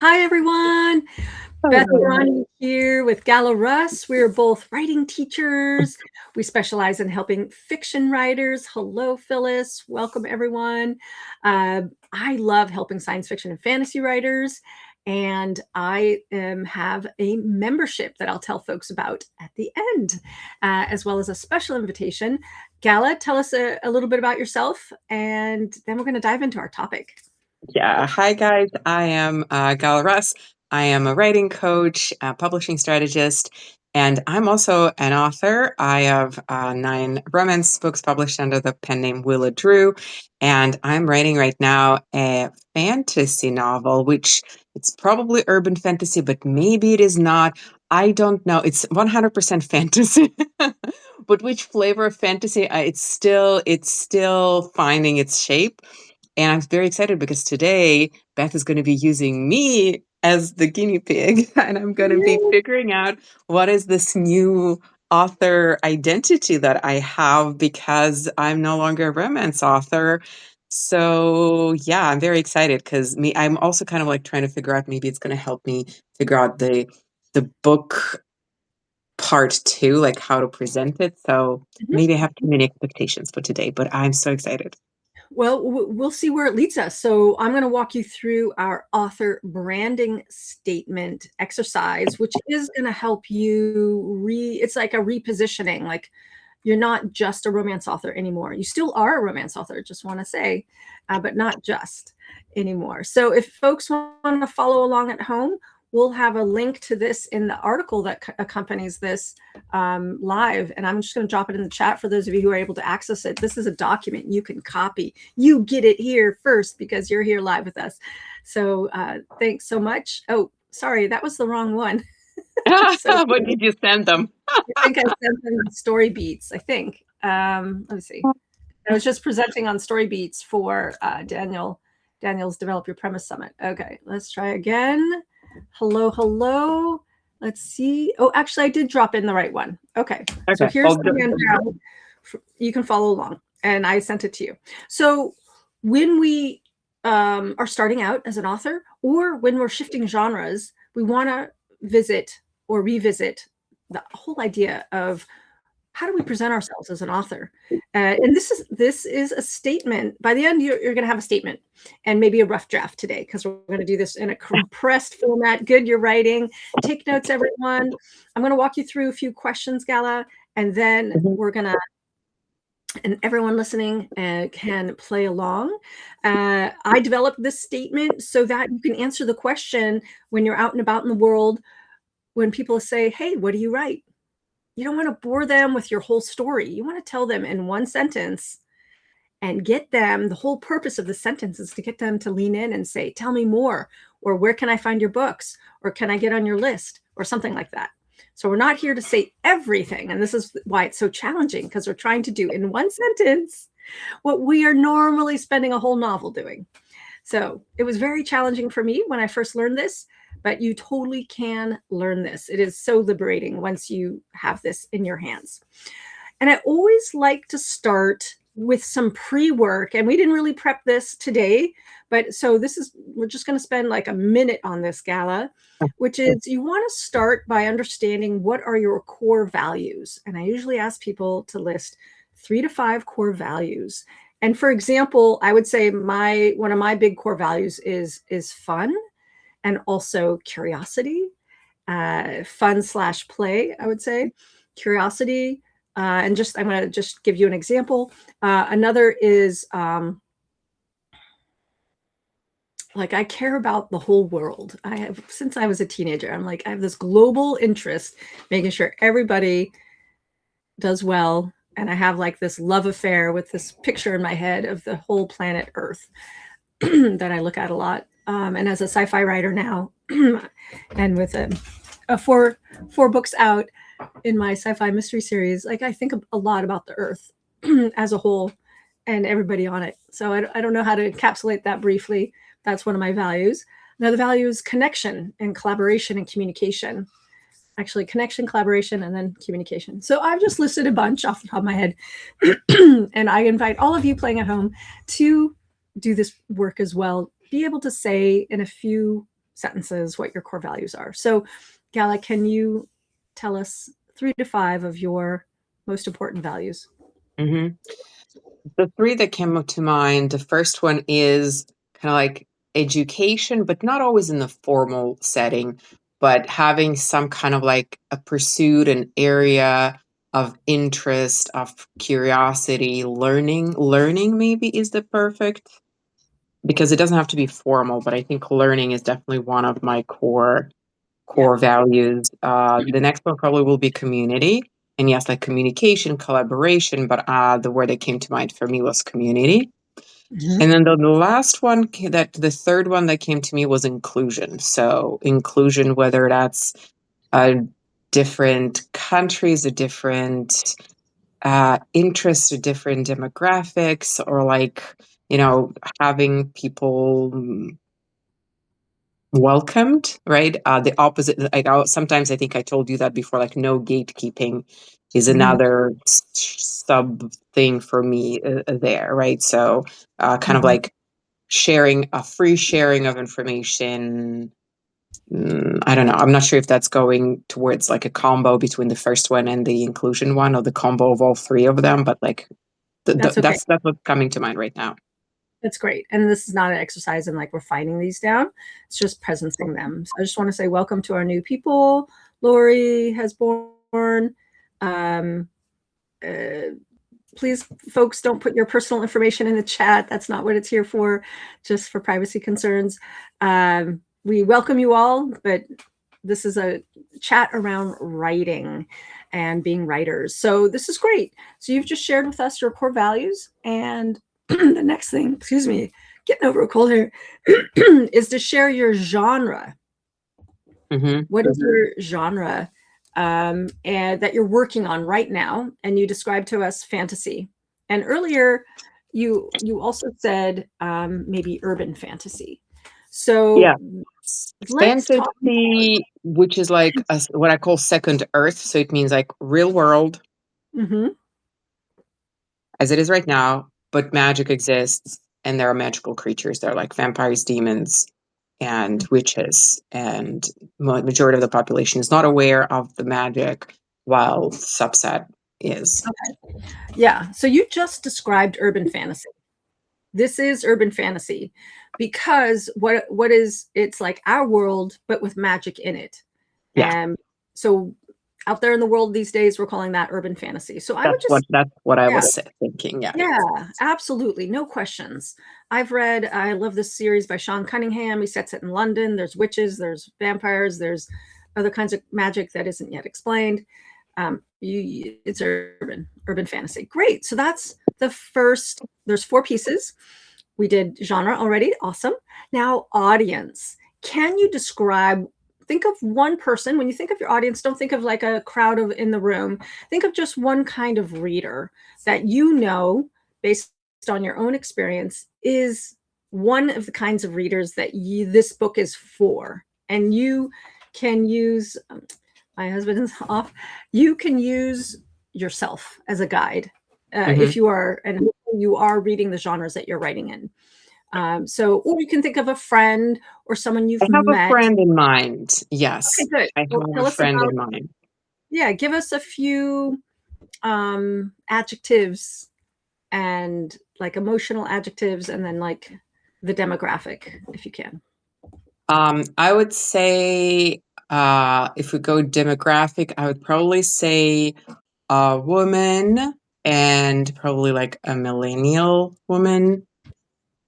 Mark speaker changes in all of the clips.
Speaker 1: Hi, everyone. Beth Barany here with Gala Russ. We are both writing teachers. We specialize in helping fiction writers. Hello, Phyllis. Welcome, everyone. I love helping science fiction and fantasy writers, and I have a membership that I'll tell folks about at the end, as well as a special invitation. Gala, tell us a little bit about yourself, and then we're going to dive into our topic.
Speaker 2: Yeah. Hi, guys. I am Gala Russ. I am a writing coach, a publishing strategist, and I'm also an author. I have 9 romance books published under the pen name Willa Drew, and I'm writing right now a fantasy novel, which it's probably urban fantasy, but maybe it is not. I don't know. It's 100% fantasy. But which flavor of fantasy? It's still finding its shape. And I'm very excited because today Beth is going to be using me as the guinea pig, and I'm going to be figuring out what is this new author identity that I have because I'm no longer a romance author. So yeah, I'm very excited because I'm also kind of like trying to figure out, maybe it's going to help me figure out the book part too, like how to present it. So maybe I have too many expectations for today, but I'm so excited.
Speaker 1: Well, we'll see where it leads us. So I'm going to walk you through our author branding statement exercise, which is going to help you it's like a repositioning. Like, you're not just a romance author anymore. You still are a romance author, just want to say, but not just anymore. So if folks want to follow along at home, we'll have a link to this in the article that accompanies this live. And I'm just going to drop it in the chat for those of you who are able to access it. This is a document you can copy. You get it here first because you're here live with us. So thanks so much. Oh, sorry, that was the wrong one. So,
Speaker 2: What did you send them?
Speaker 1: I think I sent them story beats, I think. Let me see. I was just presenting on story beats for Daniel's Develop Your Premise Summit. Okay, let's try again. Hello. Let's see. Oh, actually, I did drop in the right one. Okay. So here's the handout. You can follow along, and I sent it to you. So when we are starting out as an author, or when we're shifting genres, we want to visit or revisit the whole idea of how do we present ourselves as an author? And this is a statement. By the end, you're going to have a statement and maybe a rough draft today, because we're going to do this in a compressed format. Good, you're writing. Take notes, everyone. I'm going to walk you through a few questions, Gala, and then we're going to, and everyone listening can play along. I developed this statement so that you can answer the question when you're out and about in the world, when people say, hey, what do you write? You don't want to bore them with your whole story. You want to tell them in one sentence and get them, the whole purpose of the sentence is to get them to lean in and say, tell me more, or where can I find your books, or can I get on your list, or something like that. So we're not here to say everything. And this is why it's so challenging, because we're trying to do in one sentence what we are normally spending a whole novel doing. So it was very challenging for me when I first learned this, but you totally can learn this. It is so liberating once you have this in your hands. And I always like to start with some pre-work, and we didn't really prep this today, but so we're just going to spend like a minute on this, Gala, which is you want to start by understanding what are your core values. And I usually ask people to list 3 to 5 core values. And for example, I would say one of my big core values is fun, and also curiosity, fun/play, I would say. Curiosity, and I'm going to just give you an example. Another is like, I care about the whole world. Since I was a teenager, I have this global interest, making sure everybody does well. And I have like this love affair with this picture in my head of the whole planet Earth that I look at a lot. And as a sci-fi writer now, and with a four books out in my sci-fi mystery series, like, I think a lot about the Earth as a whole and everybody on it. So I don't know how to encapsulate that briefly. That's one of my values. Another value is connection and collaboration and communication. Actually, connection, collaboration, and then communication. So I've just listed a bunch off the top of my head. And I invite all of you playing at home to do this work as well. Be able to say in a few sentences what your core values are. So, Gala, can you tell us 3 to 5 of your most important values?
Speaker 2: hmm The three that came up to mind, the first one is kind of like education, but not always in the formal setting, but having some kind of like a pursuit, an area of interest, of curiosity, learning. Learning maybe is the perfect, because it doesn't have to be formal, but I think learning is definitely one of my
Speaker 1: Yeah.
Speaker 2: core values. The next one probably will be community. And yes, like communication, collaboration, but the word that came to mind for me was community.
Speaker 1: Mhm.
Speaker 2: And then the last one, the third one that came to me was inclusion. So inclusion, whether that's uh, different countries, a different interests, or different demographics, or like, having people welcomed, right? The opposite, like sometimes I think I told you that before, like no gatekeeping is
Speaker 1: Mhm.
Speaker 2: another sub thing for me there, right? So kind of
Speaker 1: Mhm.
Speaker 2: like sharing, a free sharing of information. I don't know. I'm not sure if that's going towards like a combo between the first one and the inclusion one, or the combo of all three of them, but like
Speaker 1: That's okay.
Speaker 2: that's what's coming to mind right now.
Speaker 1: That's great. And this is not an exercise in like refining these down. It's just presencing them. So I just want to say welcome to our new people. Lori has born. Um, uh, please, folks, don't put your personal information in the chat. That's not what it's here for, just for privacy concerns. We welcome you all, but this is a chat around writing and being writers. So this is great. So you've just shared with us your core values. And the next thing, excuse me, getting over a cold here, is to share your genre.
Speaker 2: hmm
Speaker 1: What is your genre and that you're working on right now? And you described to us fantasy. And earlier, you also said maybe urban fantasy.
Speaker 2: Yeah.
Speaker 1: So let's talk about.
Speaker 2: Fantasy, which is like what I call second Earth. So it means like real world
Speaker 1: Mhm.
Speaker 2: as it is right now, but magic exists and there are magical creatures. There are like vampires, demons, and witches. And majority of the population is not aware of the magic, while subset is.
Speaker 1: Yeah. So you just described urban fantasy. This is urban fantasy because what is it's like our world but with magic in it.
Speaker 2: Yeah,
Speaker 1: And so out there in the world these days we're calling that urban fantasy. So I would just
Speaker 2: that's what I
Speaker 1: yeah,
Speaker 2: was thinking. Yeah.
Speaker 1: yeah, absolutely. No questions. I love this series by Sean Cunningham. He sets it in London. There's witches, there's vampires, there's other kinds of magic that isn't yet explained. It's urban fantasy. Great. So that's the first, there's 4 pieces. We did genre already. Awesome. Now, audience. Can you describe, think of one person, when you think of your audience, don't think of like a crowd of in the room. Think of just one kind of reader that you know, based on your own experience, is one of the kinds of readers that this book is for. And you can use, my husband is off, you can use yourself as a guide
Speaker 2: hmm
Speaker 1: if you are, and you are reading the genres that you're writing in. So, or you can think of a friend or someone
Speaker 2: I
Speaker 1: you've
Speaker 2: have a
Speaker 1: met.
Speaker 2: friend in mind.
Speaker 1: Okay,
Speaker 2: Yes,
Speaker 1: good.
Speaker 2: I
Speaker 1: Well,
Speaker 2: have
Speaker 1: tell
Speaker 2: a
Speaker 1: us
Speaker 2: friend
Speaker 1: about,
Speaker 2: in mind.
Speaker 1: yeah, give us a few adjectives and like emotional adjectives and then like the demographic, if you can.
Speaker 2: I would say, if we go demographic, I would probably say a woman, and probably like a millennial woman,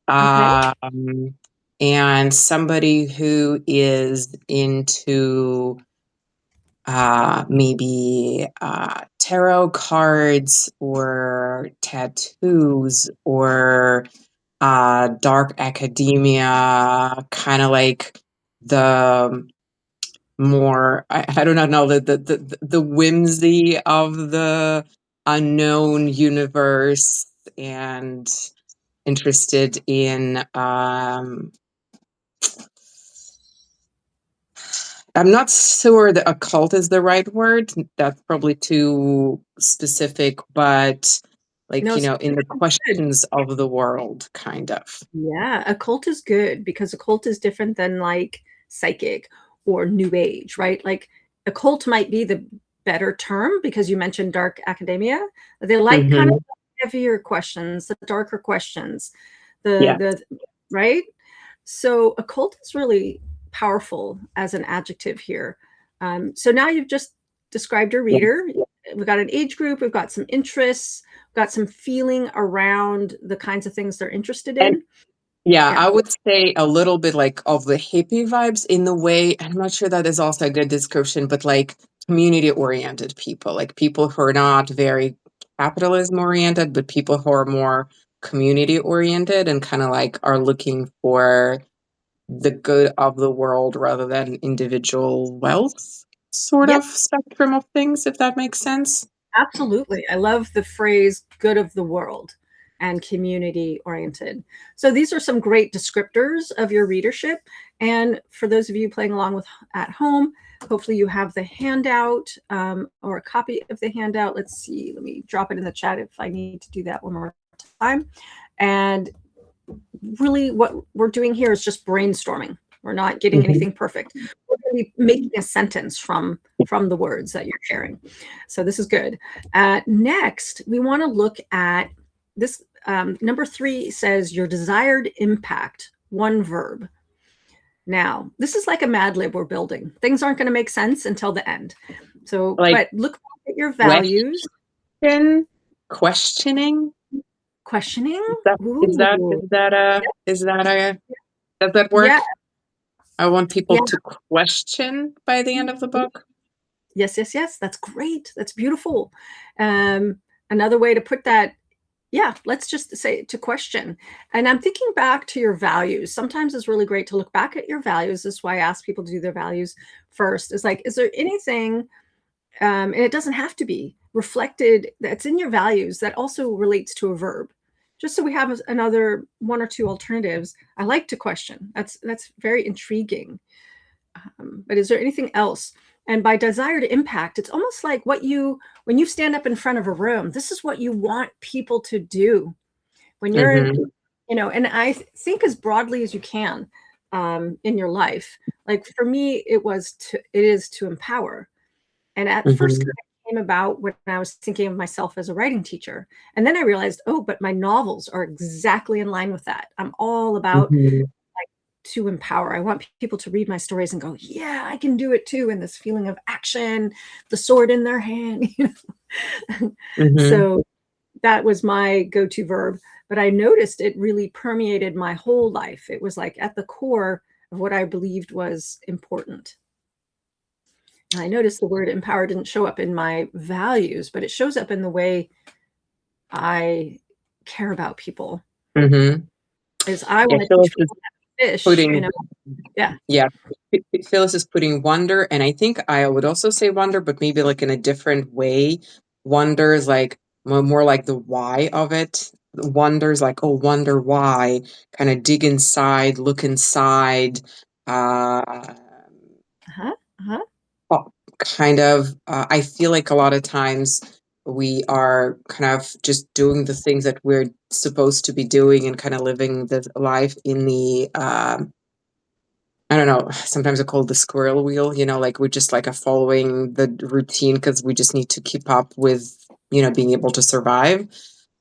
Speaker 1: Okay.
Speaker 2: um, and somebody who is into maybe tarot cards or tattoos or dark academia, kind of like the more, I do not know, the whimsy of the unknown universe, and interested in I'm not sure that occult is the right word. That's probably too specific, but like,
Speaker 1: No,
Speaker 2: in the
Speaker 1: specific is good.
Speaker 2: questions of the world, kind of.
Speaker 1: Yeah, a cult is good because a cult is different than like psychic or new age, right? Like occult might be the better term because you mentioned dark academia. They like kind of
Speaker 2: Hmm.
Speaker 1: heavier questions, the darker questions,
Speaker 2: Yeah.
Speaker 1: the right. So occult is really powerful as an adjective here. So now you've just described your
Speaker 2: Yeah.
Speaker 1: reader. We've got an age group, we've got some interests, we've got some feeling around the kinds of things they're interested
Speaker 2: And
Speaker 1: in.
Speaker 2: yeah,
Speaker 1: Yeah.
Speaker 2: I would say a little bit like of the hippie vibes in the way, I'm not sure that is also a good description, but like community oriented people, like people who are not very capitalism oriented, but people who are more community oriented and kind of like are looking for the good of the world rather than individual wealth sort
Speaker 1: Yep.
Speaker 2: of spectrum of things, if that makes sense.
Speaker 1: Absolutely. I love the phrase good of the world and community oriented. So these are some great descriptors of your readership. And for those of you playing along with at home, hopefully you have the handout or a copy of the handout. Let's see, let me drop it in the chat if I need to do that one more time. And really what we're doing here is just brainstorming. We're not getting
Speaker 2: Hmm.
Speaker 1: anything perfect. We're going to be making a sentence from the words that you're sharing. So this is good. Next, we want to look at this. Number 3 says your desired impact, one verb. Now, this is like a Mad Lib we're building. Things aren't going to make sense until the end. So,
Speaker 2: Like
Speaker 1: but look at your values.
Speaker 2: questioning.
Speaker 1: Questioning.
Speaker 2: Is that is that
Speaker 1: Ooh.
Speaker 2: is that a is that a does that
Speaker 1: Yeah.
Speaker 2: work? I want people
Speaker 1: Yeah.
Speaker 2: to question by the end of the book.
Speaker 1: Yes, yes, yes. That's great. That's beautiful. Another way to put that, yeah, let's just say to question. And I'm thinking back to your values. Sometimes it's really great to look back at your values. This is why I ask people to do their values first. Is like, is there anything, and it doesn't have to be reflected that's in your values that also relates to a verb? Just so we have another one or two alternatives. I like to question. That's very intriguing. But is there anything else? And by desired impact, it's almost like when you stand up in front of a room, this is what you want people to do when you're in,
Speaker 2: Hmm.
Speaker 1: and I think as broadly as you can in your life. Like for me, it is to empower. And at first
Speaker 2: Hmm.
Speaker 1: it came about when I was thinking of myself as a writing teacher. And then I realized, oh, but my novels are exactly in line with that. I'm all about
Speaker 2: Hmm.
Speaker 1: to empower. I want people to read my stories and go, yeah, I can do it too. And this feeling of action, the sword in their hand.
Speaker 2: Hmm.
Speaker 1: So that was my go-to verb. But I noticed it really permeated my whole life. It was like at the core of what I believed was important. And I noticed the word empower didn't show up in my values, but it shows up in the way I care about people.
Speaker 2: Hmm.
Speaker 1: Is I
Speaker 2: Yeah,
Speaker 1: want to teach
Speaker 2: Phyllis
Speaker 1: people
Speaker 2: is
Speaker 1: how to fish,
Speaker 2: putting
Speaker 1: Yeah.
Speaker 2: yeah, Phyllis is putting wonder, and I think I would also say wonder, but maybe like in a different way. Wonder is like more like the why of it. Wonder is like, oh, wonder why. Kind of dig inside, look inside. Uh,
Speaker 1: Uh-huh. Uh-huh.
Speaker 2: kind of I feel like a lot of times we are kind of just doing the things that we're supposed to be doing and kind of living the life in the I don't know, sometimes I call it the squirrel wheel, like we're just like a following the routine because we just need to keep up with being able to survive.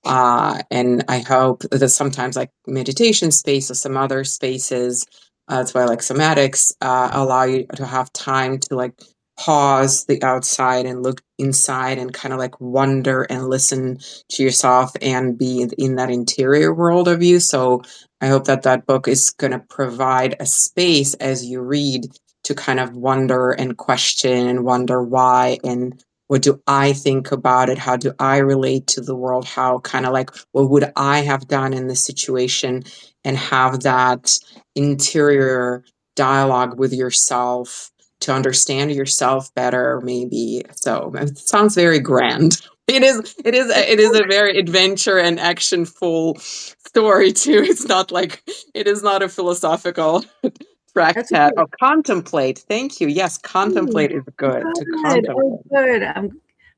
Speaker 2: And I hope that sometimes like meditation space or some other spaces, that's why like somatics allow you to have time to like pause the outside and look inside and kind of like wonder and listen to yourself and be in that interior world of you. So I hope that that book is going to provide a space as you read to kind of wonder and question and wonder why and what do I think about it? How do I relate to the world? How kind of like, what would I have done in this situation? And have that interior dialogue with yourself to understand yourself better, maybe. So it sounds very grand. It is a very adventure and action-full story too. It's not like it is not a philosophical
Speaker 1: That's
Speaker 2: tractate.
Speaker 1: good.
Speaker 2: Oh, contemplate. Thank you. Yes, contemplate is good. To
Speaker 1: Good. Oh,
Speaker 2: contemplate.
Speaker 1: good. I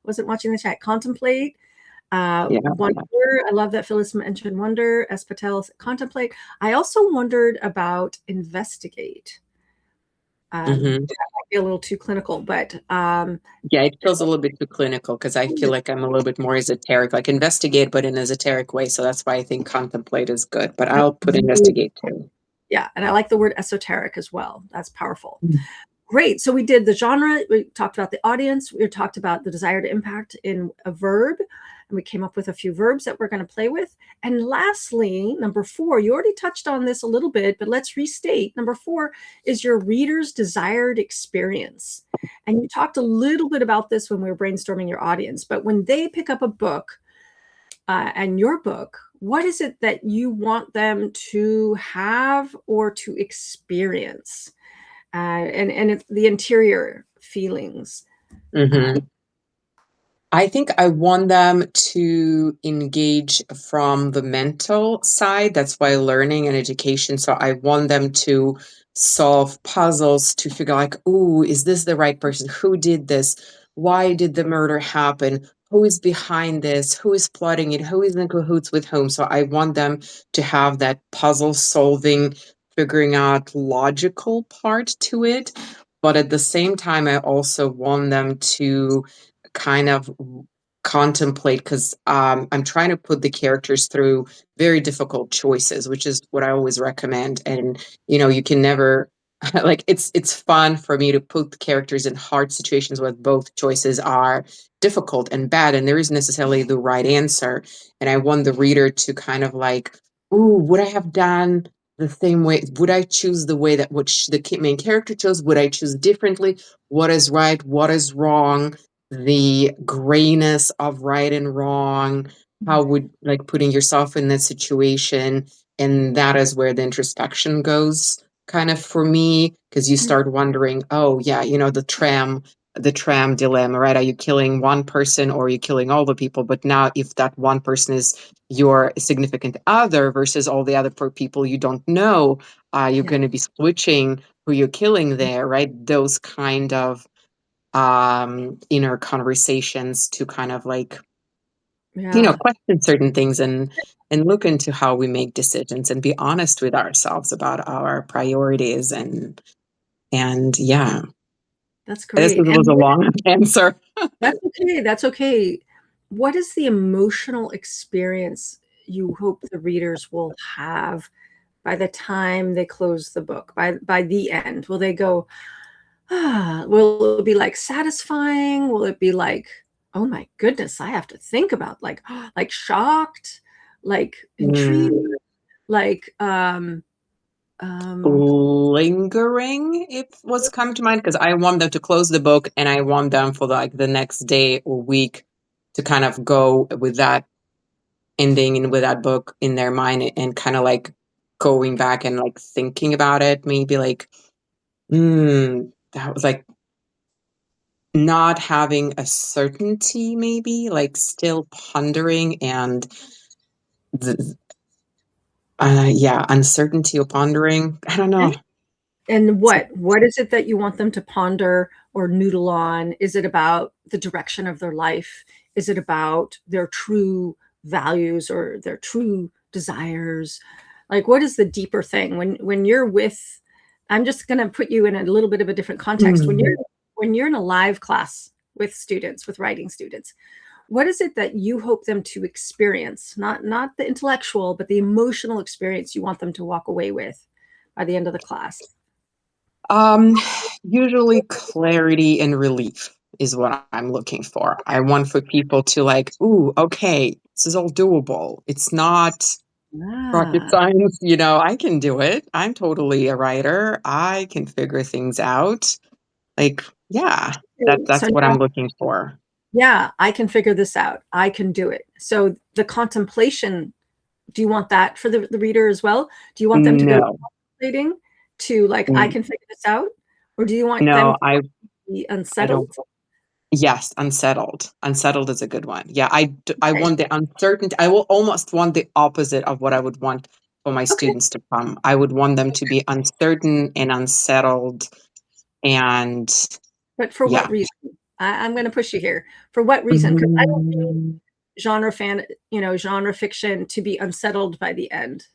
Speaker 1: wasn't watching the chat. Contemplate.
Speaker 2: Yeah.
Speaker 1: Wonder. I love that Phyllis mentioned wonder. Espatel contemplate. I also wondered about investigate.
Speaker 2: Hmm.
Speaker 1: That might be a little too clinical, but
Speaker 2: Yeah, it feels a little bit too clinical because I feel like I'm a little bit more esoteric, like investigate, but in an esoteric way. So that's why I think contemplate is good, but I'll put investigate too.
Speaker 1: yeah, and I like the word esoteric as well. That's powerful. Great. So we did the genre, we talked about the audience, we talked about the desired impact in a verb, and we came up with a few verbs that we're going to play with. And lastly, number 4, you already touched on this a little bit, but let's restate. Number 4 is your reader's desired experience. And you talked a little bit about this when we were brainstorming your audience, but when they pick up a book and your book, what is it that you want them to have or to experience? And the interior feelings.
Speaker 2: Hmm. I think I want them to engage from the mental side. That's why learning and education. So I want them to solve puzzles to figure like, oh, is this the right person? Who did this? Why did the murder happen? Who is behind this? Who is plotting it? Who is in cahoots with whom? So I want them to have that puzzle solving, figuring out logical part to it. But at the same time, I also want them to kind of contemplate because I'm trying to put the characters through very difficult choices, which is what I always recommend. And you can never like it's fun for me to put the characters in hard situations where both choices are difficult and bad, and there isn't necessarily the right answer. And I want the reader to kind of like, ooh, would I have done the same way? Would I choose the way that the main character chose? Would I choose differently? What is right? What is wrong? The grayness of right and wrong, how would like putting yourself in that situation, and that is where the introspection goes kind of for me, because you start wondering, oh yeah, the tram dilemma, right? Are you killing one person or are you killing all the people? But now if that one person is your significant other versus all the other poor people you don't know, are you
Speaker 1: Yeah.
Speaker 2: going to be switching who you're killing there, right? Those kind of inner conversations to kind of like
Speaker 1: Yeah.
Speaker 2: question certain things and look into how we make decisions and be honest with ourselves about our priorities and yeah,
Speaker 1: That's
Speaker 2: this
Speaker 1: great.
Speaker 2: was a long answer.
Speaker 1: That's okay. That's okay. What is the emotional experience you hope the readers will have by the time they close the book, by the end? Will they go, ah, will it be like satisfying? Will it be like, oh my goodness, I have to think about like shocked, like intrigued,
Speaker 2: Mm,
Speaker 1: like um
Speaker 2: lingering, if what's come to mind, because I want them to close the book and I want them for like the next day or week to kind of go with that ending and with that book in their mind and kind of like going back and like thinking about it, maybe like, that was like not having a certainty, maybe like still pondering and th- yeah, uncertainty or pondering. I don't know.
Speaker 1: And what is it that you want them to ponder or noodle on? Is it about the direction of their life? Is it about their true values or their true desires? Like what is the deeper thing when you're with, I'm just going to put you in a little bit of a different context. When
Speaker 2: Mm.
Speaker 1: you're in a live class with students, with writing students, what is it that you hope them to experience? Not the intellectual, but the emotional experience you want them to walk away with by the end of the class.
Speaker 2: Um, Usually clarity and relief is what I'm looking for. I want for people to like, ooh, okay, this is all doable. It's not rocket
Speaker 1: Ah,
Speaker 2: science, I can do it. I'm totally a writer. I can figure things out. Like, yeah, that's
Speaker 1: so
Speaker 2: what
Speaker 1: now,
Speaker 2: I'm looking for.
Speaker 1: yeah, I can figure this out. I can do it. So the contemplation, do you want that for the reader as well? Do you want them to go
Speaker 2: No.
Speaker 1: contemplating to like, I
Speaker 2: Mm,
Speaker 1: can figure this out? Or do you want them
Speaker 2: no,
Speaker 1: to be
Speaker 2: I don't.
Speaker 1: unsettled?
Speaker 2: Yes, unsettled. Unsettled is a good one. Yeah, I want the uncertainty. I will almost want the opposite of what I would want for my
Speaker 1: Okay.
Speaker 2: students to come. I would want them to be uncertain and unsettled and
Speaker 1: But for
Speaker 2: yeah.
Speaker 1: what reason? I'm going to push you here. For what reason? Because I don't think
Speaker 2: Mm,
Speaker 1: genre fiction to be unsettled by the end.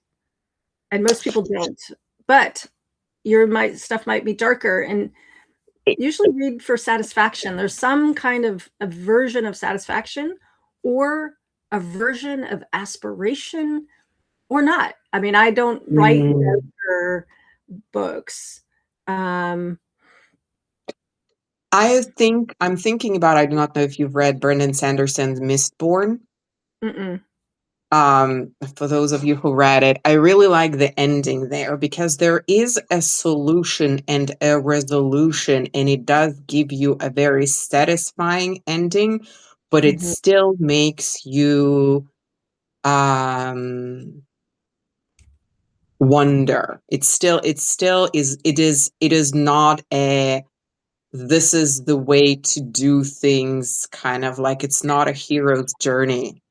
Speaker 1: And most people don't. But stuff might be darker, and usually read for satisfaction. There's some kind of a version of satisfaction or a version of aspiration or not. I mean, I don't write for books.
Speaker 2: I'm thinking about, I do not know if you've read Brandon Sanderson's Mistborn.
Speaker 1: Mm-mm.
Speaker 2: For those of you who read it, I really like the ending there because there is a solution and a resolution, and it does give you a very satisfying ending, but it
Speaker 1: Mhm.
Speaker 2: still makes you um wonder. It is not a this is the way to do things, kind of like, it's not a hero's journey,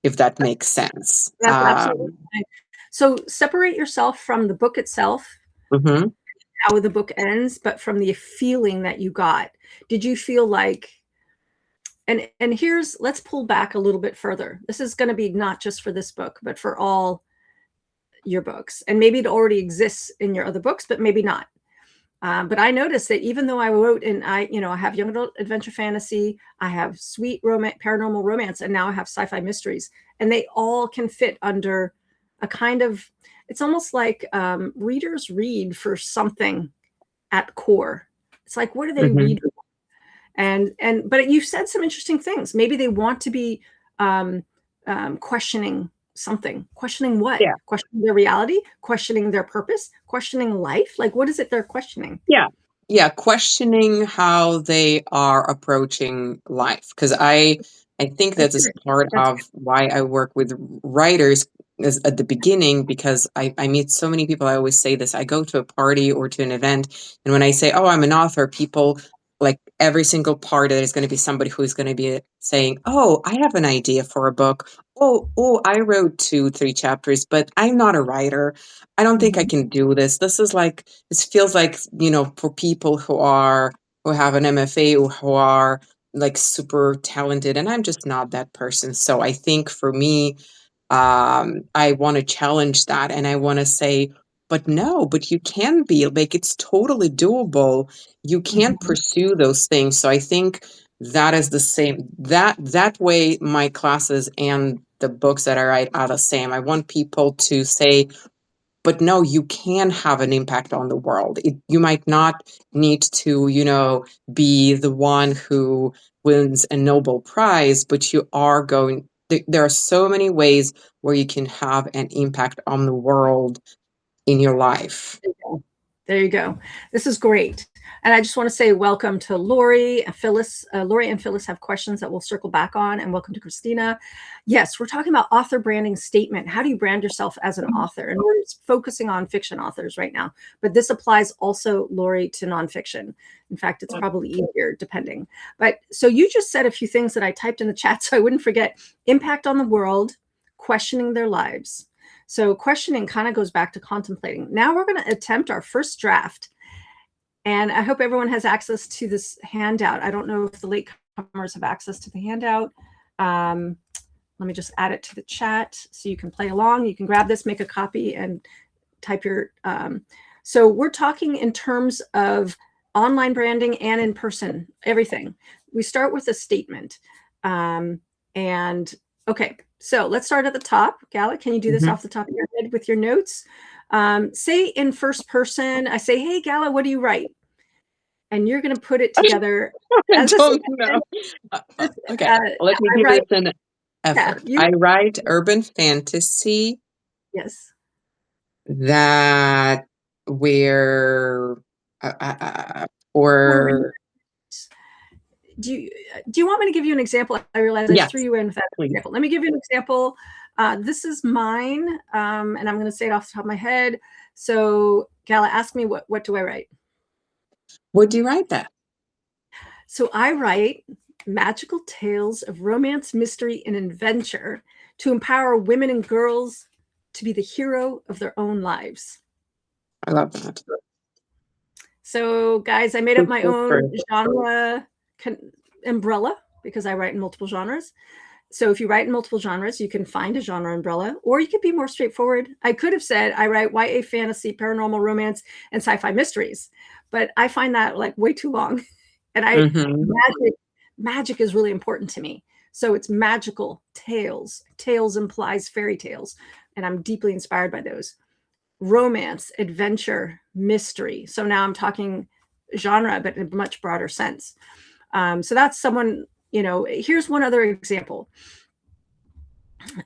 Speaker 2: if that makes sense.
Speaker 1: That's absolutely fine. So separate yourself from the book itself,
Speaker 2: Mhm.
Speaker 1: how the book ends, but from the feeling that you got. Did you feel like, and here's, let's pull back a little bit further. This is going to be not just for this book, but for all your books. And maybe it already exists in your other books, but maybe not. But I noticed that even though I wrote, and I have young adult adventure fantasy, I have sweet romance, paranormal romance, and now I have sci-fi mysteries, and they all can fit under a kind of, it's almost like readers read for something at core. It's like, what do they
Speaker 2: Mhm.
Speaker 1: read? But you said some interesting things. Maybe they want to be um, questioning something. Questioning what?
Speaker 2: Yeah.
Speaker 1: Questioning their reality, questioning their purpose, questioning life. Like, what is it they're questioning?
Speaker 2: Yeah. Yeah, questioning how they are approaching life. Because I think that
Speaker 1: That's
Speaker 2: is
Speaker 1: good.
Speaker 2: part
Speaker 1: That's good.
Speaker 2: of why I work with writers is at the beginning, because I meet so many people. I always say this. I go to a party or to an event, and when I say, "Oh, I'm an author," people, like, every single party, there's going to be somebody who's going to be saying, "Oh, I have an idea for a book. Oh, I wrote 2, 3 chapters, but I'm not a writer. I don't think I
Speaker 1: Mhm.
Speaker 2: can do this. This feels like, for people who have an MFA or who are like super talented, and I'm just not that person." So I think for me, I want to challenge that, and I want to say, but no, but you can be, like, it's totally doable. You can
Speaker 1: Mhm.
Speaker 2: pursue those things. So I think that is the same, that way my classes and the books that I write are the same. I want people to say, but no, you can have an impact on the world. You might not need to, be the one who wins a Nobel Prize, but you are going. There are so many ways where you can have an impact on the world in your life.
Speaker 1: There you go. There you go. This is great. And I just want to say welcome to Lori and Phyllis. Lori and Phyllis have questions that we'll circle back on, and welcome to Christina. Yes, we're talking about author branding statement. How do you brand yourself as an author? And we're focusing on fiction authors right now, but this applies also, Lori, to nonfiction. In fact, it's probably easier depending. But so you just said a few things that I typed in the chat so I wouldn't forget: impact on the world, questioning their lives. So questioning kind of goes back to contemplating. Now we're going to attempt our first draft. And I hope everyone has access to this handout. I don't know if the latecomers have access to the handout. Let me just add it to the chat so you can play along. You can grab this, make a copy, and type your. So we're talking in terms of online branding and in person, everything. We start with a statement. And okay, so let's start at the top. Gala, can you do this
Speaker 2: Mhm.
Speaker 1: off the top of your head with your notes? Say in first person, I say, hey, Gala, what do you write? And you're going to put it together
Speaker 2: I
Speaker 1: as a
Speaker 2: don't
Speaker 1: statement.
Speaker 2: know. Okay, let me
Speaker 1: I
Speaker 2: give
Speaker 1: write,
Speaker 2: this an
Speaker 1: yeah,
Speaker 2: effort.
Speaker 1: you,
Speaker 2: I write urban fantasy
Speaker 1: yes.
Speaker 2: that where uh, uh, uh,
Speaker 1: Or
Speaker 2: or
Speaker 1: do you want me to give you an example? I realize I just threw
Speaker 2: yes,
Speaker 1: you in with that
Speaker 2: please.
Speaker 1: example. Let me give you an example. This is mine, and I'm going to say it off the top of my head. So, Gala, ask me what do I write?
Speaker 2: Would you write that?
Speaker 1: So I write magical tales of romance, mystery, and adventure to empower women and girls to be the hero of their own lives.
Speaker 2: I love that.
Speaker 1: So, guys, I made up my
Speaker 2: Super
Speaker 1: own
Speaker 2: true.
Speaker 1: genre umbrella because I write in multiple genres. So if you write in multiple genres, you can find a genre umbrella, or you could be more straightforward. I could have said I write YA fantasy, paranormal romance, and sci-fi mysteries, but I find that like way too long. And
Speaker 2: Hmm.
Speaker 1: magic is really important to me. So it's magical tales. Tales implies fairy tales, and I'm deeply inspired by those. Romance, adventure, mystery. So now I'm talking genre, but in a much broader sense. So that's someone, here's one other example.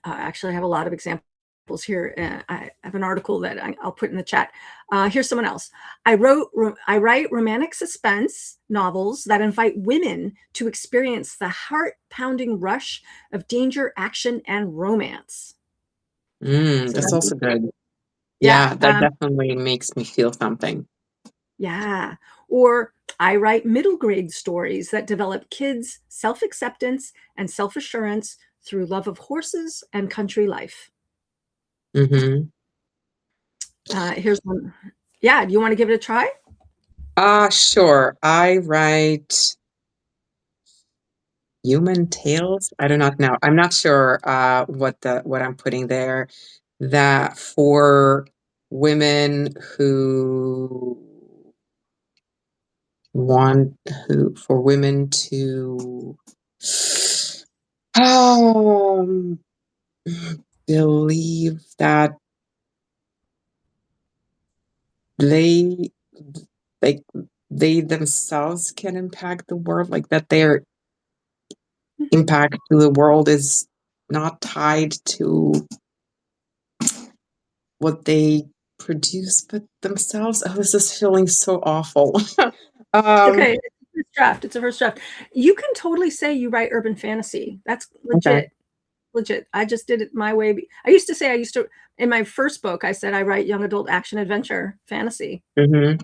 Speaker 1: Actually, I have a lot of examples here. I have an article that I'll put in the chat. Here's someone else. I write romantic suspense novels that invite women to experience the heart-pounding rush of danger, action, and romance. So
Speaker 2: That's also good.
Speaker 1: yeah,
Speaker 2: Yeah, that definitely makes me feel something.
Speaker 1: yeah. Or I write middle grade stories that develop kids' self-acceptance and self-assurance through love of horses and country life.
Speaker 2: Hmm.
Speaker 1: Here's one. Yeah, do you want to give it a try?
Speaker 2: Sure. I write human tales. I do not know. I'm not sure what I'm putting there. That for women who want who for women to um believe that they like they themselves can impact the world, like that their
Speaker 1: Mhm.
Speaker 2: impact to the world is not tied to what they produce but themselves. Oh, this is feeling so awful.
Speaker 1: Okay,
Speaker 2: um
Speaker 1: it's a first draft. It's a first draft. You can totally say you write urban fantasy. That's
Speaker 2: okay.
Speaker 1: legit. Legit. I just did it my way. I used to say in my first book, I said I write young adult action adventure fantasy.
Speaker 2: Hmm.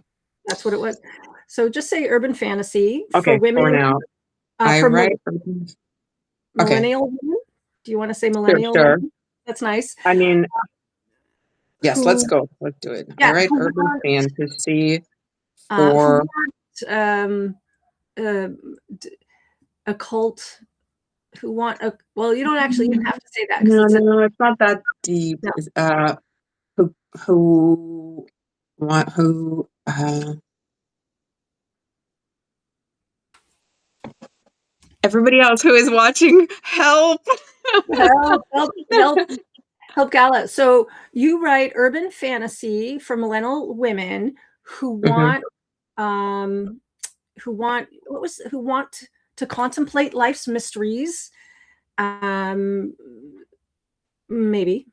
Speaker 1: That's what it was. So just say urban fantasy for
Speaker 2: Okay, for
Speaker 1: women,
Speaker 2: now I
Speaker 1: for
Speaker 2: write. Okay,
Speaker 1: millennial women. Do you want to say
Speaker 2: sure,
Speaker 1: millennial
Speaker 2: sure.
Speaker 1: women? That's nice.
Speaker 2: I mean, yes, let's
Speaker 1: Who,
Speaker 2: go. Let's do it. I
Speaker 1: yeah,
Speaker 2: write urban fantasy
Speaker 1: who
Speaker 2: for.
Speaker 1: want uh, occult, who want a, well, you don't actually even have to say that because
Speaker 2: No,
Speaker 1: it's a,
Speaker 2: no, it's not that deep.
Speaker 1: no.
Speaker 2: Who who want who everybody else who is watching, help.
Speaker 1: Help, help, help, help Gala. So you write urban fantasy for millennial women who
Speaker 2: Hmm.
Speaker 1: want, um, who want to contemplate life's mysteries, um, maybe,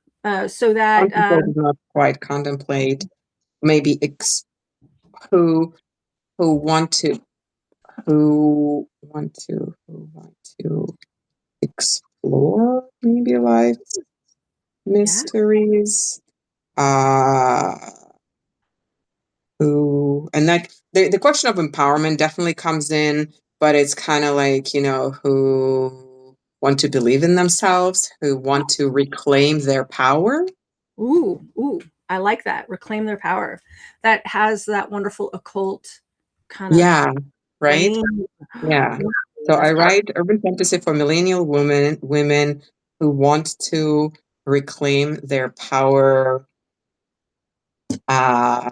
Speaker 1: so that,
Speaker 2: Contemplate is not quite contemplate. Maybe who who want to who want to explore maybe life's
Speaker 1: yeah.
Speaker 2: mysteries. Uh who and like the question of empowerment definitely comes in, but it's kind of like, who want to believe in themselves, who want to reclaim their power.
Speaker 1: Ooh, I like that. Reclaim their power. That has that wonderful occult kind of
Speaker 2: Yeah, right.
Speaker 1: flame.
Speaker 2: Yeah.
Speaker 1: Ooh,
Speaker 2: So I
Speaker 1: that's powerful.
Speaker 2: write urban fantasy for millennial women who want to reclaim their power. Uh,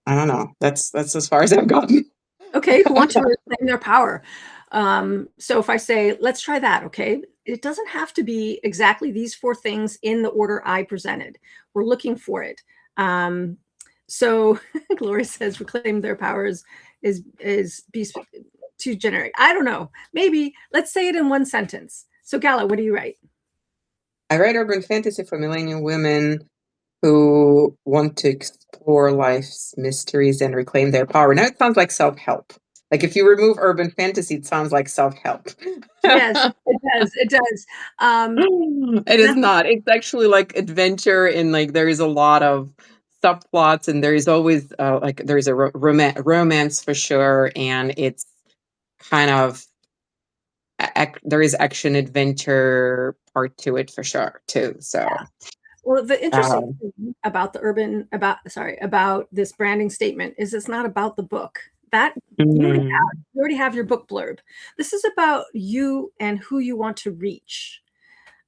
Speaker 2: I don't know. That's as far as I've gotten.
Speaker 1: Okay, who want to reclaim their power. So if I say, let's try that, okay? It doesn't have to be exactly these four things in the order I presented. We're looking for it. So Gloria says reclaim their powers is be too generic. I don't know. Maybe let's say it in one sentence. So Gala, what do you write?
Speaker 2: I write urban fantasy for millennial women who want to explore life's mysteries and reclaim their power. Now it sounds like self-help. Like if you remove urban fantasy, it sounds like self-help.
Speaker 1: Yes, it does. It does.
Speaker 2: It is
Speaker 1: That's
Speaker 2: not. It's actually like adventure, and like there is a lot of subplots, and there is always like there's a romance for sure, and it's kind of there is action adventure part to it for sure too. So
Speaker 1: well, the interesting
Speaker 2: um,
Speaker 1: thing about about this branding statement is it's not about the book. that
Speaker 2: Mm.
Speaker 1: you already have your book blurb. This is about you and who you want to reach.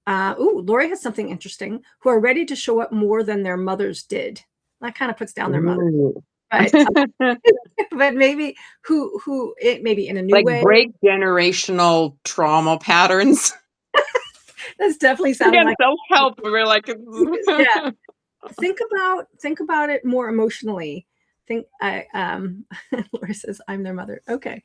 Speaker 1: Lori has something interesting. Who are ready to show up more than their mothers did. That kind of puts down their mother,
Speaker 2: Ooh.
Speaker 1: but but maybe who it maybe in a new
Speaker 2: Like
Speaker 1: way.
Speaker 2: break generational trauma patterns.
Speaker 1: That's definitely sounding
Speaker 2: Again,
Speaker 1: like
Speaker 2: self-help. We're like,
Speaker 1: yeah. Think about it more emotionally. Think I Laura says I'm their mother. Okay.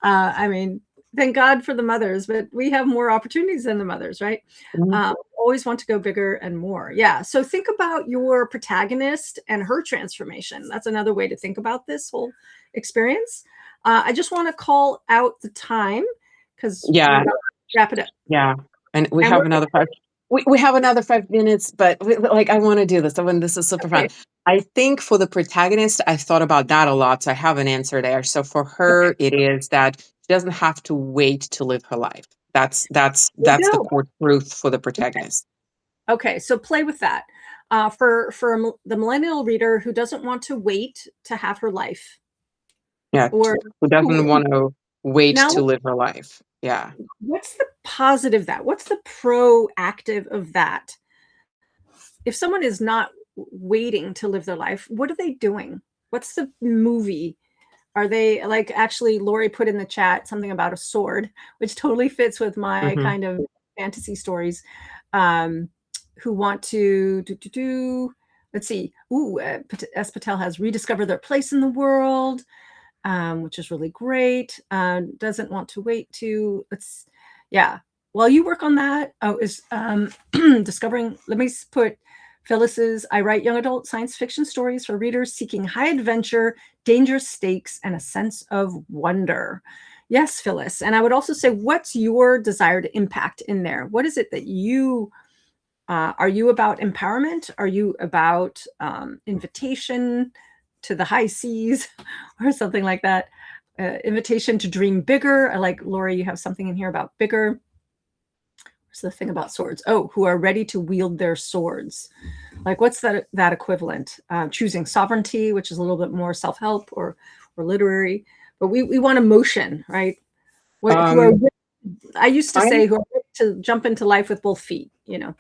Speaker 1: I mean, thank God for the mothers, but we have more opportunities than the mothers, right?
Speaker 2: Mhm.
Speaker 1: Always want to go bigger and more. Yeah. So think about your protagonist and her transformation. That's another way to think about this whole experience. I just want to call out the time because we're
Speaker 2: Yeah,
Speaker 1: about to wrap it up.
Speaker 2: yeah. And we
Speaker 1: And
Speaker 2: have
Speaker 1: we're
Speaker 2: another 5. We have another 5 minutes, but like I want to do this. I mean, this is super fun.
Speaker 1: okay.
Speaker 2: I think for the protagonist, I thought about that a lot. So I have an answer there. So for
Speaker 1: Okay.
Speaker 2: her, it is that she doesn't have to wait to live her life.
Speaker 1: There you
Speaker 2: That's the
Speaker 1: go.
Speaker 2: core truth for the
Speaker 1: Okay.
Speaker 2: protagonist.
Speaker 1: Okay, so play with that. For the millennial reader who doesn't want to wait to have her life,
Speaker 2: Yeah,
Speaker 1: or
Speaker 2: who doesn't
Speaker 1: who
Speaker 2: want to wait
Speaker 1: now
Speaker 2: to live her life. Yeah.
Speaker 1: what's the positive that? What's the proactive of that? If someone is not waiting to live their life, what are they doing? What's the movie? Are they like actually Lori put in the chat something about a sword, which totally fits with my
Speaker 2: Hmm.
Speaker 1: kind of fantasy stories. Um, who want to let's see. S. Patel has rediscovered their place in the world, which is really great. Doesn't want to wait to yeah. While you work on that, is discovering. Let me put Phyllis's. I write young adult science fiction stories for readers seeking high adventure, dangerous stakes, and a sense of wonder. Yes, Phyllis. And I would also say, what's your desired impact in there? What is it that you are you about empowerment? Are you about invitation to the high seas or something like that? Invitation to dream bigger. I like, Lori, you have something in here about bigger. What's the thing about swords? Oh, who are ready to wield their swords. Like, what's that equivalent? Choosing sovereignty, which is a little bit more self-help or literary. But we want emotion, right? Who are,
Speaker 2: Um,
Speaker 1: I used to
Speaker 2: I'm
Speaker 1: say, who are ready to jump into life with both feet, you know.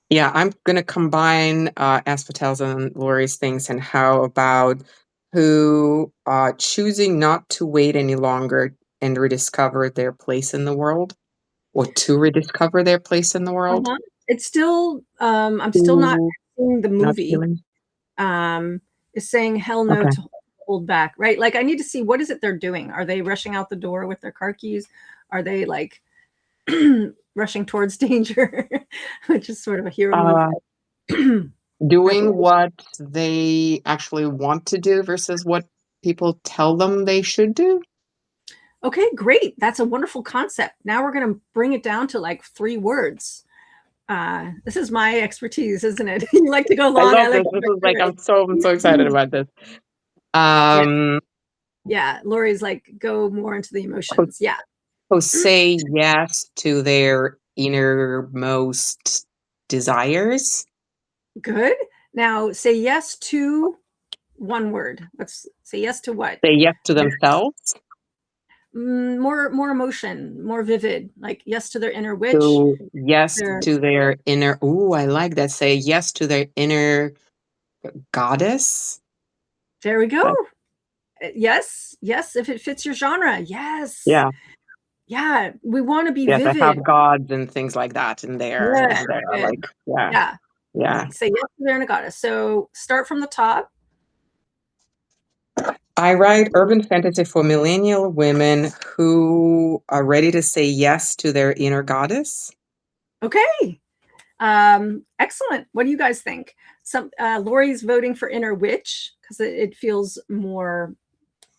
Speaker 2: Yeah, I'm gonna combine Aspatel's and Lori's things, and how about who choosing not to wait any longer and rediscover their place in the world, or to rediscover their place in the world?
Speaker 1: Uh-huh. It's still, I'm still not
Speaker 2: Who
Speaker 1: seeing the
Speaker 2: not
Speaker 1: movie,
Speaker 2: feeling?
Speaker 1: is saying hell no
Speaker 2: Okay.
Speaker 1: to hold back, right? Like, I need to see what is it they're doing. Are they rushing out the door with their car keys? Are they like rushing towards danger, which is sort of a hero move?
Speaker 2: Uh,
Speaker 1: That's
Speaker 2: doing
Speaker 1: what,
Speaker 2: what they actually want to do versus what people tell them they should do.
Speaker 1: okay, great. That's a wonderful concept. Now we're going to bring it down to like 3 words. This is my expertise, isn't it? You like to go
Speaker 2: I
Speaker 1: long. I
Speaker 2: love
Speaker 1: like
Speaker 2: this.
Speaker 1: to
Speaker 2: This
Speaker 1: go
Speaker 2: is like
Speaker 1: short.
Speaker 2: I'm so excited about this.
Speaker 1: Yeah,
Speaker 2: Um,
Speaker 1: yeah. Lori's like, go more into the emotions. Yeah.
Speaker 2: who say yes to their innermost desires.
Speaker 1: Good. Now say yes to one word. Let's say yes to what?
Speaker 2: Say yes to themselves.
Speaker 1: More emotion, more vivid. Like yes to their inner witch.
Speaker 2: So yes
Speaker 1: Their
Speaker 2: to their inner. Ooh, I like that. Say yes to their inner goddess.
Speaker 1: there we go.
Speaker 2: Like,
Speaker 1: Yes, yes. If it fits your genre, yes.
Speaker 2: yeah,
Speaker 1: Yeah, we want to be
Speaker 2: yes, I
Speaker 1: vivid.
Speaker 2: have gods and things like that in there.
Speaker 1: Good,
Speaker 2: In there,
Speaker 1: good.
Speaker 2: like yeah,
Speaker 1: Yeah.
Speaker 2: yeah.
Speaker 1: Say yes to their inner goddess. So start from the top.
Speaker 2: I write urban fantasy for millennial women who are ready to say yes to their inner goddess.
Speaker 1: Okay. Excellent. What do you guys think? Lori's voting for inner witch because it feels more.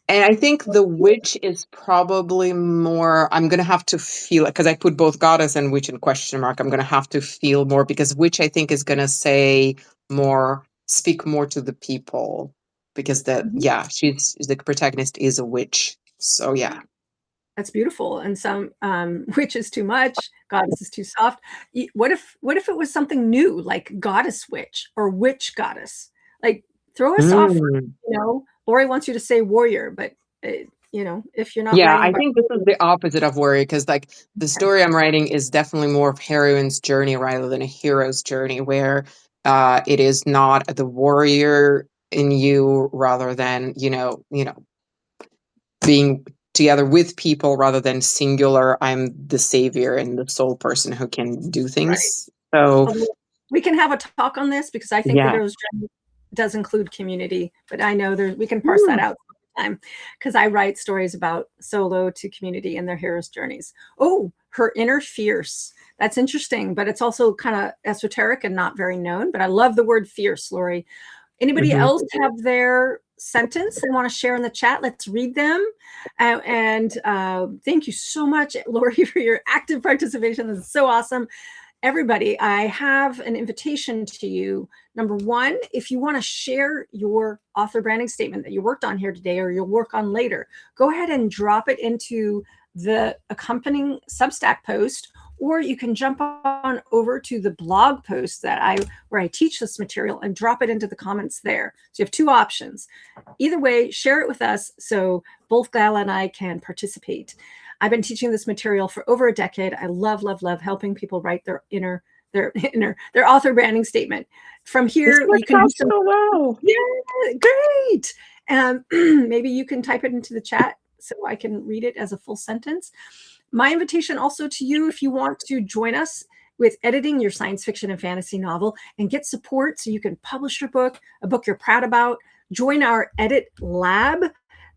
Speaker 2: And I think the witch is probably more, I'm gonna have to feel it because I put both goddess and witch in question mark. I'm gonna have to feel more because witch I think is gonna say more, speak more to the people because that
Speaker 1: Mhm.
Speaker 2: yeah, she's the protagonist is a witch. So yeah.
Speaker 1: That's beautiful. And some witch is too much, goddess is too soft. What if it was something new like goddess witch or witch goddess? Like throw us off.
Speaker 2: Mm.
Speaker 1: Lori wants you to say warrior, but If you're not
Speaker 2: Yeah,
Speaker 1: writing
Speaker 2: I
Speaker 1: about
Speaker 2: think this is the opposite of worry because, like, the story I'm writing is definitely more of heroine's journey rather than a hero's journey, where it is not the warrior in you rather than being together with people rather than singular. I'm the savior and the sole person who can do
Speaker 1: right.
Speaker 2: things. So
Speaker 1: Although we can have a talk on this because I think the
Speaker 2: yeah.
Speaker 1: hero's journey does include community, but I know we can parse that
Speaker 2: Hmm.
Speaker 1: out sometime because I write stories about solo to community and their hero's journeys. Oh, her inner fierce. That's interesting, but it's also kind of esoteric and not very known. But I love the word fierce, Lori. Anybody
Speaker 2: Hmm.
Speaker 1: else have their sentence they want to share in the chat? Let's read them. Thank you so much, Lori, for your active participation. This is so awesome. Everybody, I have an invitation to you. Number one, if you want to share your author branding statement that you worked on here today or you'll work on later, go ahead and drop it into the accompanying Substack post, or you can jump on over to the blog post where I teach this material and drop it into the comments there. So you have two options. Either way, share it with us so both Gala and I can participate. I've been teaching this material for over a decade. I love, love, love helping people write their author branding statement. From
Speaker 2: This
Speaker 1: here, you
Speaker 2: works
Speaker 1: can
Speaker 2: out
Speaker 1: do some.
Speaker 2: so well.
Speaker 1: Yeah, great. Maybe you can type it into the chat so I can read it as a full sentence. My invitation also to you, if you want to join us with editing your science fiction and fantasy novel and get support so you can publish your book, a book you're proud about, join our edit lab.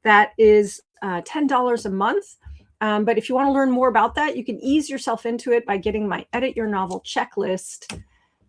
Speaker 1: That is $10 a month. But if you want to learn more about that, you can ease yourself into it by getting my Edit Your Novel checklist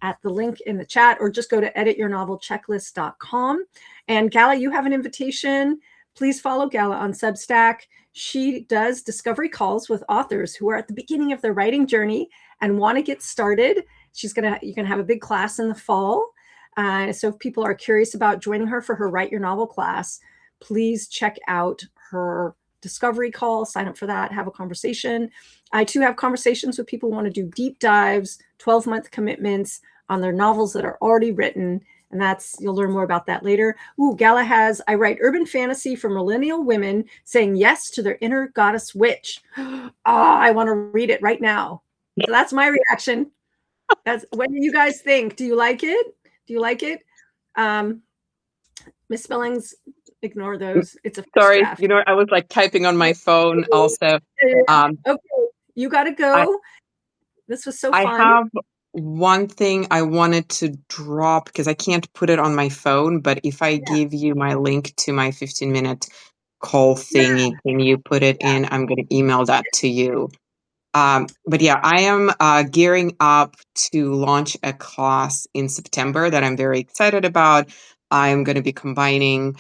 Speaker 1: at the link in the chat, or just go to edityournovelchecklist.com. And Gala, you have an invitation. Please follow Gala on Substack. She does discovery calls with authors who are at the beginning of their writing journey and want to get started. You can have a big class in the fall. So if people are curious about joining her for her Write Your Novel class, please check out her discovery call, sign up for that, have a conversation. I too have conversations with people who want to do deep dives, 12-month commitments on their novels that are already written. And you'll learn more about that later. Ooh, Gala has, I write urban fantasy for millennial women saying yes to their inner goddess witch. I want to read it right now. So that's my reaction. What do you guys think? Do you like it? Do you like it? Misspellings, ignore those. It's a first
Speaker 2: Sorry,
Speaker 1: draft.
Speaker 2: I was like typing on my phone also. Um,
Speaker 1: Okay, you got to
Speaker 2: I
Speaker 1: go. This was so
Speaker 2: I
Speaker 1: fun.
Speaker 2: have one thing I wanted to drop because I can't put it on my phone, but if I
Speaker 1: Yeah.
Speaker 2: give you my link to my 15-minute call thingy, can you put it in? I'm going to email that to you. But yeah, I am gearing up to launch a class in September that I'm very excited about. I'm going to be combining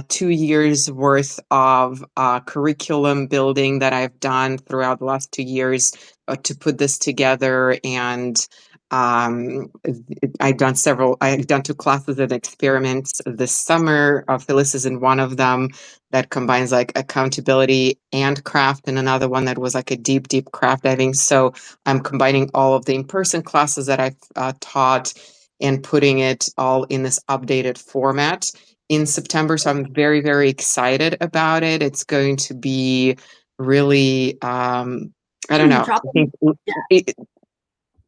Speaker 2: 2 years worth of curriculum building that I've done throughout the last 2 years to put this together. And I've done two classes and experiments this summer. Phyllis is in one of them that combines like accountability and craft, and another one that was like a deep, deep craft diving. So I'm combining all of the in-person classes that I've taught and putting it all in this updated format in September. So I'm very, very excited about it. It's going to be really, I don't know,
Speaker 1: Drop
Speaker 2: I
Speaker 1: them.
Speaker 2: think
Speaker 1: Yeah.
Speaker 2: it,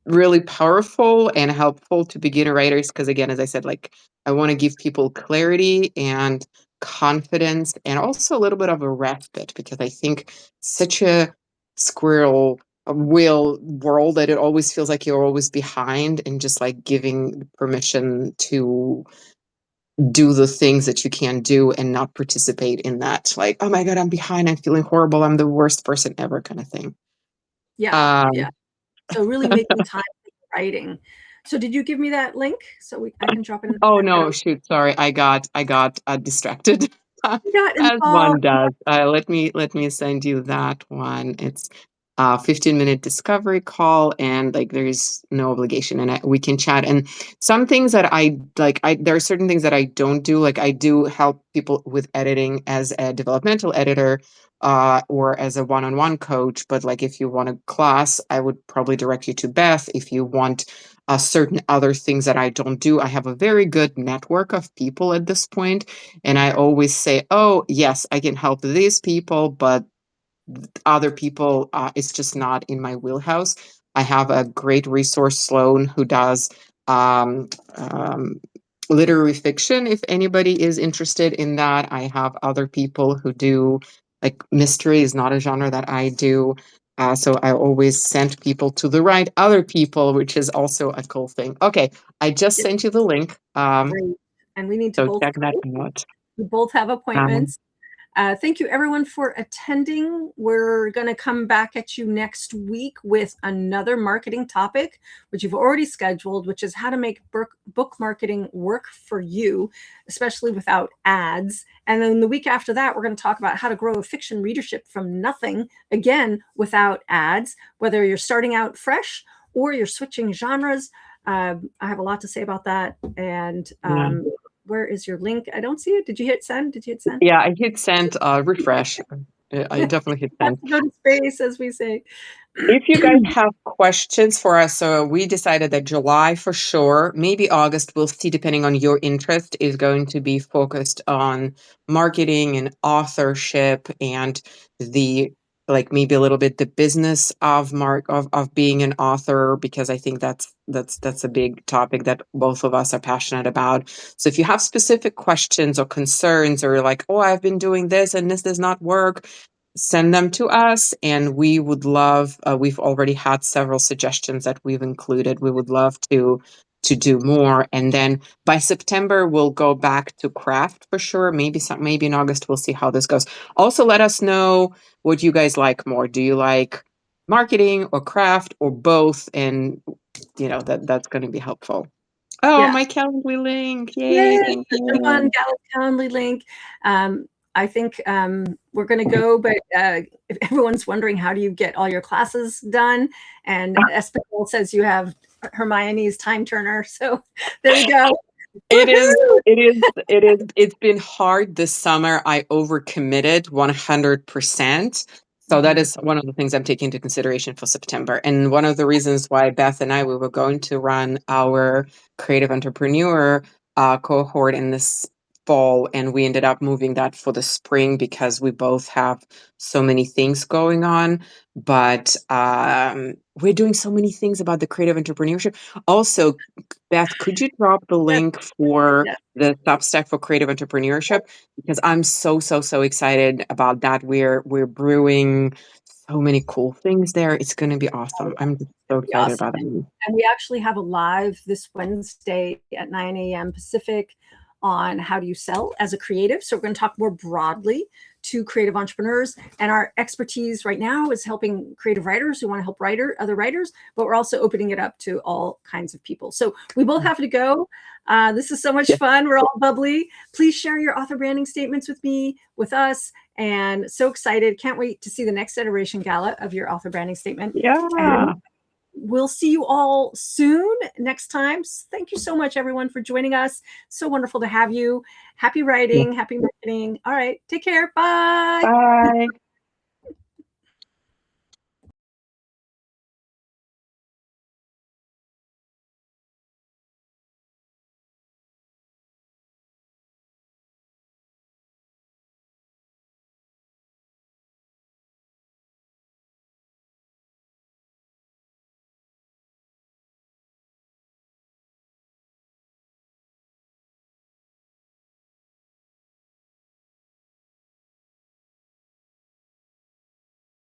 Speaker 2: really powerful and helpful to beginner writers because, again, as I said, like, I want to give people clarity and confidence and also a little bit of a respite because I think such a squirrel wheel world that it always feels like you're always behind, and just like giving permission to do the things that you can do and not participate in that, like, oh my god, I'm behind, I'm feeling horrible, I'm the worst person ever kind of thing.
Speaker 1: Yeah.
Speaker 2: um
Speaker 1: Yeah. So really making time for writing. So did you give me that link so I can drop it in the
Speaker 2: Oh
Speaker 1: chat?
Speaker 2: no, shoot, sorry. I got distracted.
Speaker 1: You got
Speaker 2: As one
Speaker 1: involved.
Speaker 2: does. Let me send you that one. It's 15-minute discovery call, and like there's no obligation, and we can chat. And some things that I like, there are certain things that I don't do. Like I do help people with editing as a developmental editor, or as a one-on-one coach. But like if you want a class, I would probably direct you to Beth. If you want certain other things that I don't do, I have a very good network of people at this point, and I always say, oh yes, I can help these people, but other people, it's just not in my wheelhouse. I have a great resource, Sloan, who does um, um, literary fiction. If anybody is interested in that, I have other people who do, like, mystery is not a genre that I do. So I always send people to the right other people, which is also a cool thing. Okay, I just
Speaker 1: It's
Speaker 2: sent you the link.
Speaker 1: great. And we need to
Speaker 2: So
Speaker 1: both
Speaker 2: check that
Speaker 1: go.
Speaker 2: out.
Speaker 1: We both have
Speaker 2: Um,
Speaker 1: appointments. Thank you, everyone, for attending. We're going to come back at you next week with another marketing topic, which you've already scheduled, which is how to make book marketing work for you, especially without ads. And then the week after that, we're going to talk about how to grow a fiction readership from nothing, again, without ads, whether you're starting out fresh or you're switching genres. I have a lot to say about that. And
Speaker 2: yeah.
Speaker 1: where is your link? I don't see it. Did you hit send? Did you hit send?
Speaker 2: Yeah, I hit send, refresh. I definitely hit
Speaker 1: Have
Speaker 2: send.
Speaker 1: to go to space, as we say.
Speaker 2: If you guys have questions for us, so we decided that July for sure, maybe August, we'll see, depending on your interest, is going to be focused on marketing and authorship and the, like, maybe a little bit the business of of being an author, because I think that's a big topic that both of us are passionate about. So if you have specific questions or concerns, or like, oh, I've been doing this and this does not work, send them to us, and we would love, we've already had several suggestions that we've included. We would love to do more, and then by September we'll go back to craft for sure. Maybe in August, we'll see how this goes. Also, let us know what you guys like more. Do you like marketing or craft or both? And that's going to be helpful. Oh,
Speaker 1: Yeah.
Speaker 2: my Calendly link, yay,
Speaker 1: Yay,
Speaker 2: thank
Speaker 1: such a fun
Speaker 2: you.
Speaker 1: Gala Calendly link. I think we're going to go, but if everyone's wondering, how do you get all your classes done? And Espanol says you have Hermione's time turner. So there you go.
Speaker 2: It is,
Speaker 1: Woohoo!
Speaker 2: it's been hard this summer. I overcommitted 100%. So that
Speaker 1: Mhm.
Speaker 2: is one of the things I'm taking into consideration for September. And one of the reasons why Beth and I, we were going to run our creative entrepreneur cohort in this fall, and we ended up moving that for the spring because we both have so many things going on. But we're doing so many things about the creative entrepreneurship. Also, Beth, could you drop the
Speaker 1: Yes,
Speaker 2: link for
Speaker 1: yes,
Speaker 2: the Substack for creative entrepreneurship? Because I'm so excited about that. We're brewing so many cool things there. It's going to be awesome. I'm just so
Speaker 1: it'll be
Speaker 2: excited
Speaker 1: awesome.
Speaker 2: about that.
Speaker 1: And we actually have a live this Wednesday at 9 a.m. Pacific on how do you sell as a creative. So we're going to talk more broadly to creative entrepreneurs. And our expertise right now is helping creative writers who want to help other writers, but we're also opening it up to all kinds of people. So we both have to go. This is so much
Speaker 2: Yeah.
Speaker 1: fun. We're all bubbly. Please share your author branding statements with me, with us. And so excited. Can't wait to see the next iteration Gala of your author branding statement. And
Speaker 2: Yeah.
Speaker 1: we'll see you all soon next time. Thank you so much, everyone, for joining us. So wonderful to have you. Happy
Speaker 2: Yeah.
Speaker 1: writing, happy marketing. All right, take care. Bye.
Speaker 2: Bye.